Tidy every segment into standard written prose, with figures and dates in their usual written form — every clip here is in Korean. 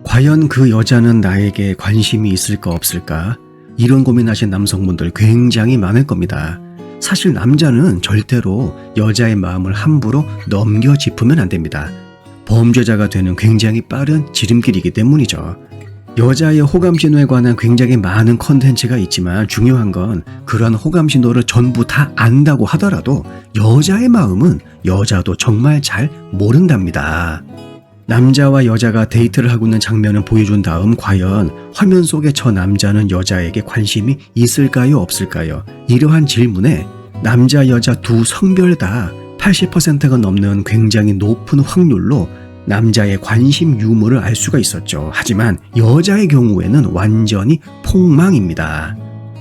과연 그 여자는 나에게 관심이 있을까 없을까? 이런 고민하신 남성분들 굉장히 많을 겁니다. 사실 남자는 절대로 여자의 마음을 함부로 넘겨 짚으면 안 됩니다. 범죄자가 되는 굉장히 빠른 지름길이기 때문이죠. 여자의 호감 신호에 관한 굉장히 많은 컨텐츠가 있지만 중요한 건 그런 호감 신호를 전부 다 안다고 하더라도 여자의 마음은 여자도 정말 잘 모른답니다. 남자와 여자가 데이트를 하고 있는 장면을 보여준 다음 과연 화면 속의 저 남자는 여자에게 관심이 있을까요 없을까요? 이러한 질문에 남자 여자 두 성별 다 80%가 넘는 굉장히 높은 확률로 남자의 관심 유무를 알 수가 있었죠. 하지만 여자의 경우에는 완전히 폭망입니다.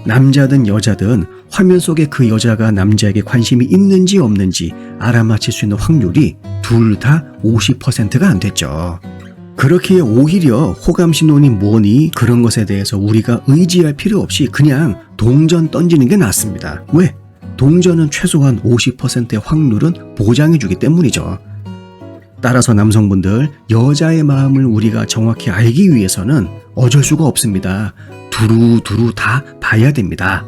남자든 여자든 화면 속에 그 여자가 남자에게 관심이 있는지 없는지 알아맞힐 수 있는 확률이 둘 다 50%가 안 됐죠. 그렇기에 오히려 호감 신호니 뭐니 그런 것에 대해서 우리가 의지할 필요 없이 그냥 동전 던지는 게 낫습니다. 왜? 동전은 최소한 50%의 확률은 보장해주기 때문이죠. 따라서 남성분들, 여자의 마음을 우리가 정확히 알기 위해서는 어쩔 수가 없습니다. 두루두루 다 봐야 됩니다.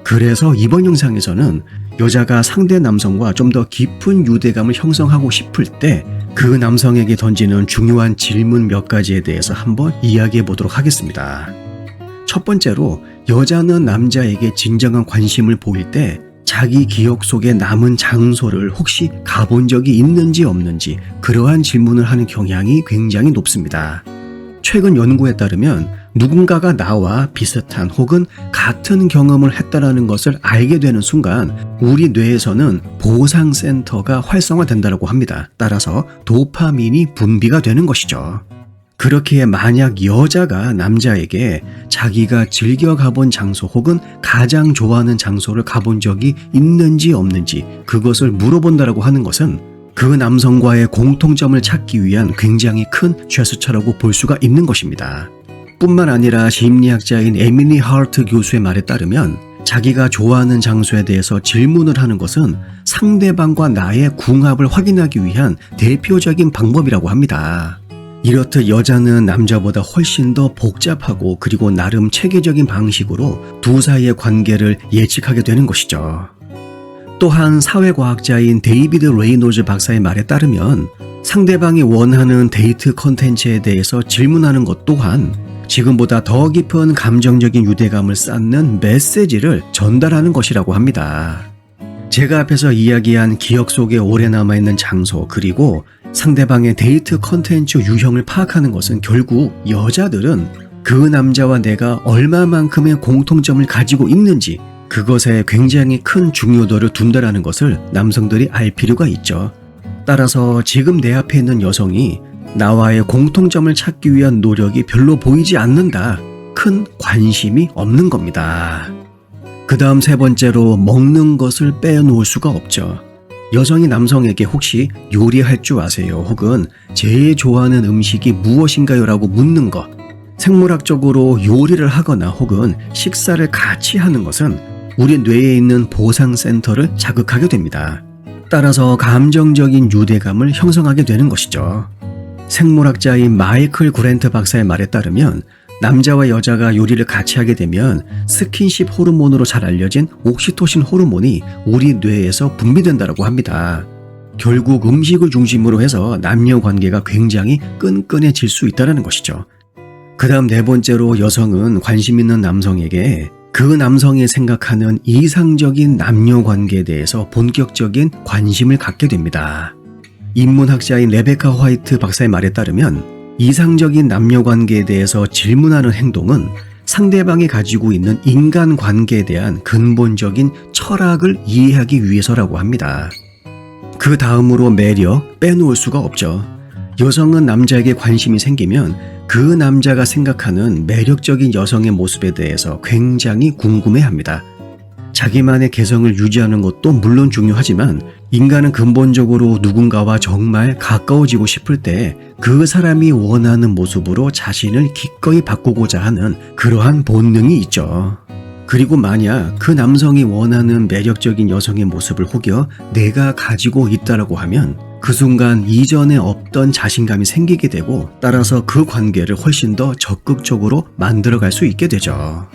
그래서 이번 영상에서는 여자가 상대 남성과 좀 더 깊은 유대감을 형성하고 싶을 때 그 남성에게 던지는 중요한 질문 몇 가지에 대해서 한번 이야기해 보도록 하겠습니다. 첫 번째로 여자는 남자에게 진정한 관심을 보일 때 자기 기억 속에 남은 장소를 혹시 가본 적이 있는지 없는지 그러한 질문을 하는 경향이 굉장히 높습니다. 최근 연구에 따르면 누군가가 나와 비슷한 혹은 같은 경험을 했다는 것을 알게 되는 순간 우리 뇌에서는 보상센터가 활성화된다고 합니다. 따라서 도파민이 분비가 되는 것이죠. 그렇기에 만약 여자가 남자에게 자기가 즐겨 가본 장소 혹은 가장 좋아하는 장소를 가본 적이 있는지 없는지 그것을 물어본다고 하는 것은 그 남성과의 공통점을 찾기 위한 굉장히 큰 제스처라고 볼 수가 있는 것입니다. 뿐만 아니라 심리학자인 에밀리 하트 교수의 말에 따르면 자기가 좋아하는 장소에 대해서 질문을 하는 것은 상대방과 나의 궁합을 확인하기 위한 대표적인 방법이라고 합니다. 이렇듯 여자는 남자보다 훨씬 더 복잡하고 그리고 나름 체계적인 방식으로 두 사이의 관계를 예측하게 되는 것이죠. 또한 사회과학자인 데이비드 레이놀즈 박사의 말에 따르면 상대방이 원하는 데이트 컨텐츠에 대해서 질문하는 것 또한 지금보다 더 깊은 감정적인 유대감을 쌓는 메시지를 전달하는 것이라고 합니다. 제가 앞에서 이야기한 기억 속에 오래 남아있는 장소 그리고 상대방의 데이트 컨텐츠 유형을 파악하는 것은 결국 여자들은 그 남자와 내가 얼마만큼의 공통점을 가지고 있는지 그것에 굉장히 큰 중요도를 둔다라는 것을 남성들이 알 필요가 있죠. 따라서 지금 내 앞에 있는 여성이 나와의 공통점을 찾기 위한 노력이 별로 보이지 않는다. 큰 관심이 없는 겁니다. 그 다음 세 번째로 먹는 것을 빼놓을 수가 없죠. 여성이 남성에게 혹시 요리할 줄 아세요? 혹은 제일 좋아하는 음식이 무엇인가요? 라고 묻는 것. 생물학적으로 요리를 하거나 혹은 식사를 같이 하는 것은 우리 뇌에 있는 보상센터를 자극하게 됩니다. 따라서 감정적인 유대감을 형성하게 되는 것이죠. 생물학자인 마이클 구렌트 박사의 말에 따르면 남자와 여자가 요리를 같이 하게 되면 스킨십 호르몬으로 잘 알려진 옥시토신 호르몬이 우리 뇌에서 분비된다고 합니다. 결국 음식을 중심으로 해서 남녀 관계가 굉장히 끈끈해질 수 있다는 것이죠. 그 다음 네 번째로 여성은 관심 있는 남성에게 그 남성이 생각하는 이상적인 남녀 관계에 대해서 본격적인 관심을 갖게 됩니다. 인문학자인 레베카 화이트 박사의 말에 따르면 이상적인 남녀 관계에 대해서 질문하는 행동은 상대방이 가지고 있는 인간관계에 대한 근본적인 철학을 이해하기 위해서라고 합니다. 그 다음으로 매력, 빼놓을 수가 없죠. 여성은 남자에게 관심이 생기면 그 남자가 생각하는 매력적인 여성의 모습에 대해서 굉장히 궁금해합니다. 자기만의 개성을 유지하는 것도 물론 중요하지만 인간은 근본적으로 누군가와 정말 가까워지고 싶을 때 그 사람이 원하는 모습으로 자신을 기꺼이 바꾸고자 하는 그러한 본능이 있죠. 그리고 만약 그 남성이 원하는 매력적인 여성의 모습을 혹여 내가 가지고 있다라고 하면 그 순간 이전에 없던 자신감이 생기게 되고 따라서 그 관계를 훨씬 더 적극적으로 만들어갈 수 있게 되죠.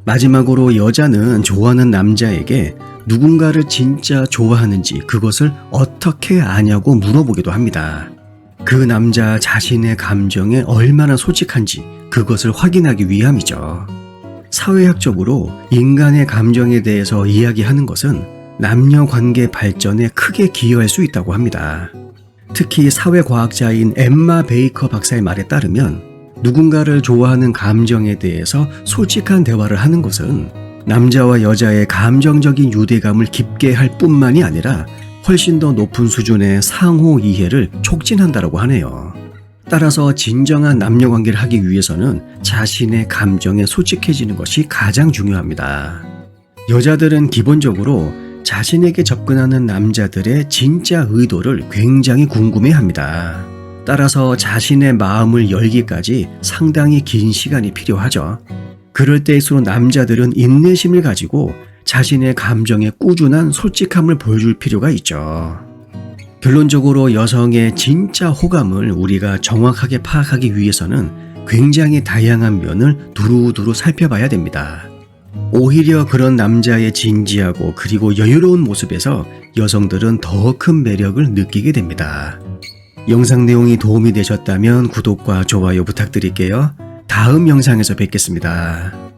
마지막으로 여자는 좋아하는 남자에게 누군가를 진짜 좋아하는지 그것을 어떻게 아냐고 물어보기도 합니다. 그 남자 자신의 감정에 얼마나 솔직한지 그것을 확인하기 위함이죠. 사회학적으로 인간의 감정에 대해서 이야기하는 것은 남녀 관계 발전에 크게 기여할 수 있다고 합니다. 특히 사회과학자인 엠마 베이커 박사의 말에 따르면 누군가를 좋아하는 감정에 대해서 솔직한 대화를 하는 것은 남자와 여자의 감정적인 유대감을 깊게 할 뿐만이 아니라 훨씬 더 높은 수준의 상호 이해를 촉진한다고 하네요. 따라서 진정한 남녀 관계를 하기 위해서는 자신의 감정에 솔직해지는 것이 가장 중요합니다. 여자들은 기본적으로 자신에게 접근하는 남자들의 진짜 의도를 굉장히 궁금해합니다. 따라서 자신의 마음을 열기까지 상당히 긴 시간이 필요하죠. 그럴 때일수록 남자들은 인내심을 가지고 자신의 감정에 꾸준한 솔직함을 보여줄 필요가 있죠. 결론적으로 여성의 진짜 호감을 우리가 정확하게 파악하기 위해서는 굉장히 다양한 면을 두루두루 살펴봐야 됩니다. 오히려 그런 남자의 진지하고 그리고 여유로운 모습에서 여성들은 더 큰 매력을 느끼게 됩니다. 영상 내용이 도움이 되셨다면 구독과 좋아요 부탁드릴게요. 다음 영상에서 뵙겠습니다.